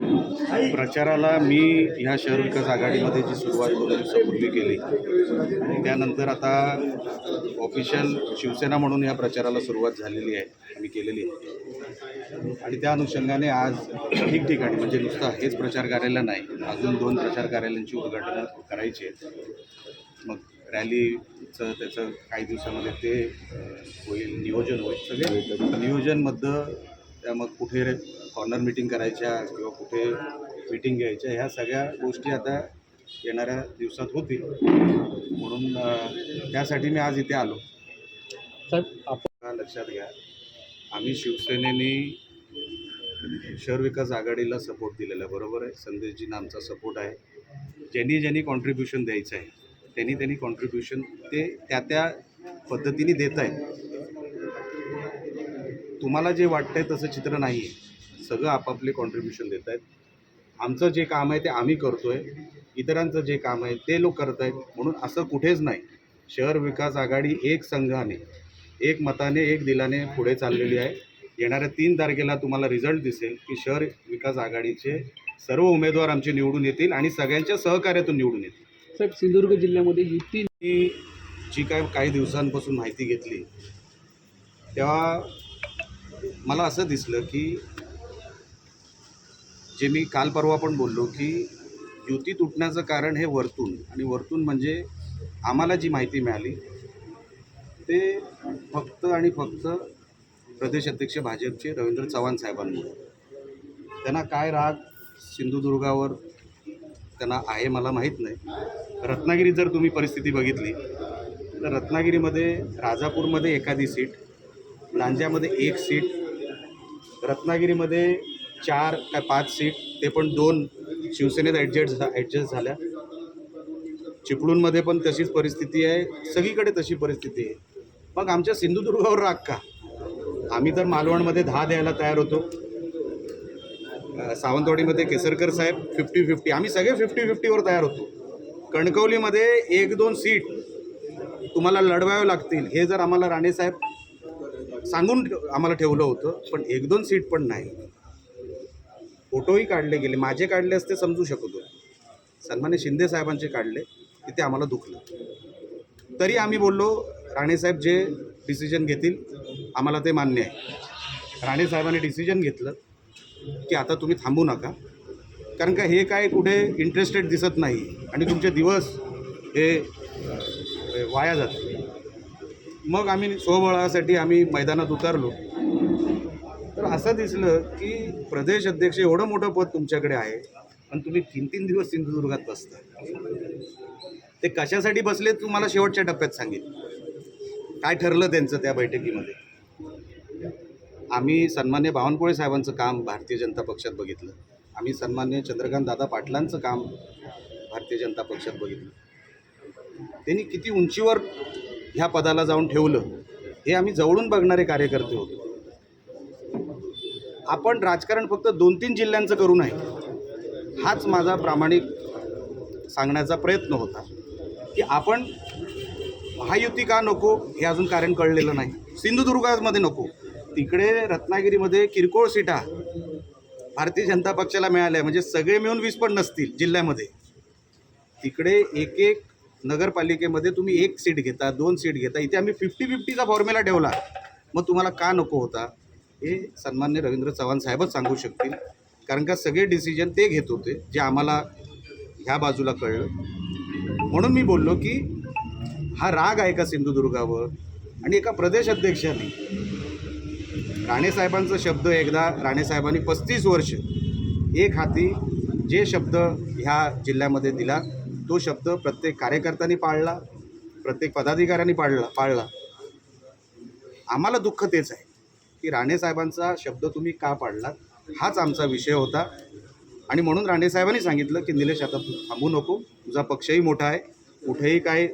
प्रचाराला मी ह्या शहर विकास आघाडीमध्ये जी सुरुवात 2 दिवसापूर्वी केली आणि त्यानंतर आता ऑफिशियल शिवसेना म्हणून या प्रचाराला सुरुवात झालेली आहे, आम्ही केलेली आहे. आणि त्या अनुषंगाने आज ठिकठिकाणी म्हणजे नुसतं हेच प्रचार कार्यालय नाही, अजून 2 प्रचार कार्यालयांची उद्घाटनं करायची आहेत. मग रॅलीचं त्याचं काही दिवसामध्ये ते होईल, नियोजन होईल. सगळे नियोजनमधलं त्या मग कुठे कॉर्नर मीटिंग करायच्या किंवा कुठे मीटिंग घ्यायच्या ह्या सगळ्या गोष्टी आता येणाऱ्या दिवसात होतील. म्हणून त्यासाठी मी आज इथे आलो. साहेब, आपण लक्षात घ्या, आम्ही शिवसेनेने शहर विकास आघाडीला सपोर्ट दिलेला आहे, बरोबर आहे. संदेशजींना आमचा सपोर्ट आहे. ज्यांनी कॉन्ट्रीब्युशन द्यायचं आहे त्यांनी कॉन्ट्रीब्युशन ते त्या पद्धतीने देत आहेत. तुम्हाला जे वाटतंय तसं चित्र नाही आहे. सगळं आपापले कॉन्ट्रीब्युशन देत आहेत. आमचं जे काम आहे ते आम्ही करतो आहे, इतरांचं जे काम आहे ते लोक करत आहेत. म्हणून असं कुठेच नाही. शहर विकास आघाडी एक संघाने, एक मताने, एक दिलाने पुढे चाललेली आहे. येणाऱ्या 3 तारखेला तुम्हाला रिझल्ट दिसेल की शहर विकास आघाडीचे सर्व उमेदवार आमचे निवडून येतील आणि सगळ्यांच्या सहकार्यातून निवडून येतील. साहेब, सिंधुदुर्ग जिल्ह्यामध्ये युती जी काही दिवसांपासून माहिती घेतली तेव्हा मला असं दिसलं की जे मी काल परवा पण बोललो की युती तुटण्याचं कारण हे वरतून, आणि वरतून म्हणजे आम्हाला जी माहिती मिळाली ते फक्त आणि फक्त प्रदेश अध्यक्ष भाजपचे रवींद्र चव्हाण साहेबांमुळे. त्यांना काय राग सिंधुदुर्गावर त्यांना आहे मला माहीत नाही. रत्नागिरीत जर तुम्ही परिस्थिती बघितली तर रत्नागिरीमध्ये राजापूरमध्ये एखादी सीट, लांज्यामध्ये 1 सीट, रत्नागिरीमध्ये 4 का 5 सीट, ते पण 2 शिवसेनेत ॲडजस्ट झाल्या. चिपळूणमध्ये पण तशीच परिस्थिती आहे, सगळीकडे तशी परिस्थिती आहे. मग आमच्या सिंधुदुर्गावर राग का? आम्ही तर मालवणमध्ये 10 द्यायला तयार होतो. सावंतवाडीमध्ये केसरकर साहेब 50-50, आम्ही सगळे 50-50वर तयार होतो. कणकवलीमध्ये 1-2 सीट तुम्हाला लढवावे लागतील हे जर आम्हाला राणेसाहेब सांगून आम्हाला ठेवलं होतं, पण 1-2 सीट पण नाही. फोटोही काढले गेले, माझे काढले असते समजू शकतो, सन्मान्य शिंदे साहेबांचे काढले, तिथे आम्हाला दुखलं. तरी आम्ही बोललो राणेसाहेब जे डिसिजन घेतील आम्हाला ते मान्य आहे. राणेसाहेबांनी डिसिजन घेतलं की आता तुम्ही थांबू नका, कारण का हे काय कुठे इंटरेस्टेड दिसत नाही आणि तुमचे दिवस हे वाया जातात. मग आम्ही स्वबळासाठी आम्ही मैदानात उतरलो. तर असं दिसलं की प्रदेश अध्यक्ष एवढं मोठं पद तुमच्याकडे आहे आणि तुम्ही 3-3 दिवस सिंधुदुर्गात बसता. ते कशासाठी बसले तुम्हाला शेवटच्या टप्प्यात सांगितलं. काय ठरलं त्यांचं त्या बैठकीमध्ये. आम्ही सन्मान्य बावनकुळे साहेबांचं काम भारतीय जनता पक्षात बघितलं. आम्ही सन्मान्य चंद्रकांत दादा पाटलांचं काम भारतीय जनता पक्षात बघितलं. त्यांनी किती उंचीवर ह्या पदाला जाऊन ठेवलं हे आम्ही जवळून बघणारे कार्यकर्ते होतो. आपण राजकारण फक्त 2-3 जिल्ह्यांचं करू नये, हाच माझा प्रामाणिक सांगण्याचा प्रयत्न होता. की आपण महायुती का नको हे अजून कारण कळलेलं नाही. सिंधुदुर्गामध्ये नको, तिकडे रत्नागिरीमध्ये किरकोळ सीटा भारतीय जनता पक्षाला मिळाल्या, म्हणजे सगळे मिळून 20 पण नसतील जिल्ह्यामध्ये. तिकडे एक नगरपालिकेमध्ये तुम्ही 1 सीट घेता, 2 सीट घेता. इथे आम्ही 50-50चा फॉर्म्युला ठेवला. मग तुम्हाला का नको होता हे सन्मान्य रवींद्र चव्हाण साहेबच सांगू शकतील, कारण का सगळे डिसिजन ते घेत होते जे आम्हाला ह्या बाजूला कळलं. म्हणून मी बोललो की हा राग आहे का सिंधुदुर्गावर. आणि एका प्रदेश अध्यक्षाने राणेसाहेबांचा शब्द, एकदा राणेसाहेबांनी 35 वर्ष एक हाती जे शब्द ह्या जिल्ह्यामध्ये दिला तो शब्द प्रत्येक कार्यकर्त्यांनी पाळला, प्रत्येक पदाधिकाऱ्यांनी पाळला. आम्हाला दुःख तेच आहे की राणेसाहेबांचा शब्द तुम्ही का पाळलात, हाच आमचा विषय होता. आणि म्हणून राणेसाहेबांनी सांगितलं की निलेश आता तू थांबू नको, तुझा पक्षही मोठा आहे, कुठेही काय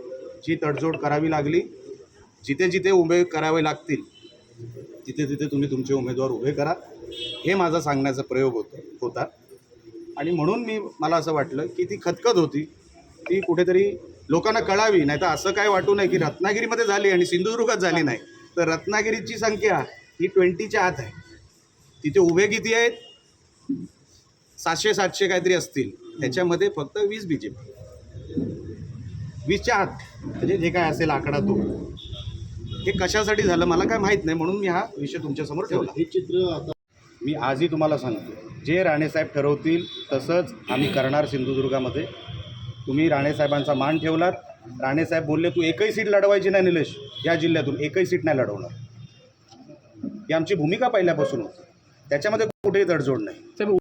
जी तडजोड करावी लागली, जिथे जिथे उभे करावे लागतील तिथे तिथे तुम्ही तुमचे उमेदवार उभे करा, हे माझा सांगण्याचा प्रयोग होता. आणि म्हणून मला असं वाटलं की ती खतखत होती ती कुठेतरी लोकांना कळावी. नाही तर असं काय वाटू नये की रत्नागिरीमध्ये झाली आणि सिंधुदुर्गात झाली नाही. तर रत्नागिरीची संख्या ही 20च्या आत आहे. तिथे उभे किती आहेत, 700 काहीतरी असतील, त्याच्यामध्ये फक्त 20 BJP, 20च्या आत, म्हणजे जे काय असेल आकडा तो. हे कशासाठी झालं मला काय माहीत नाही, म्हणून मी हा विषय तुमच्यासमोर ठेवला. हे चित्र आता मी आजही तुम्हाला सांगतो, जे राणेसाहेब ठरवतील तसंच आम्ही करणार सिंधुदुर्गामध्ये. तुम्ही राणेसाहेबांचा मान ठेवलात. राणेसाहेब बोलले तू एकही सीट लढवायची नाही निलेश, या जिल्ह्यातून एकही सीट नाही लढवणार. ही आमची भूमिका पहिल्यापासून होती, त्याच्यामध्ये कुठेही तडजोड नाही. साहेब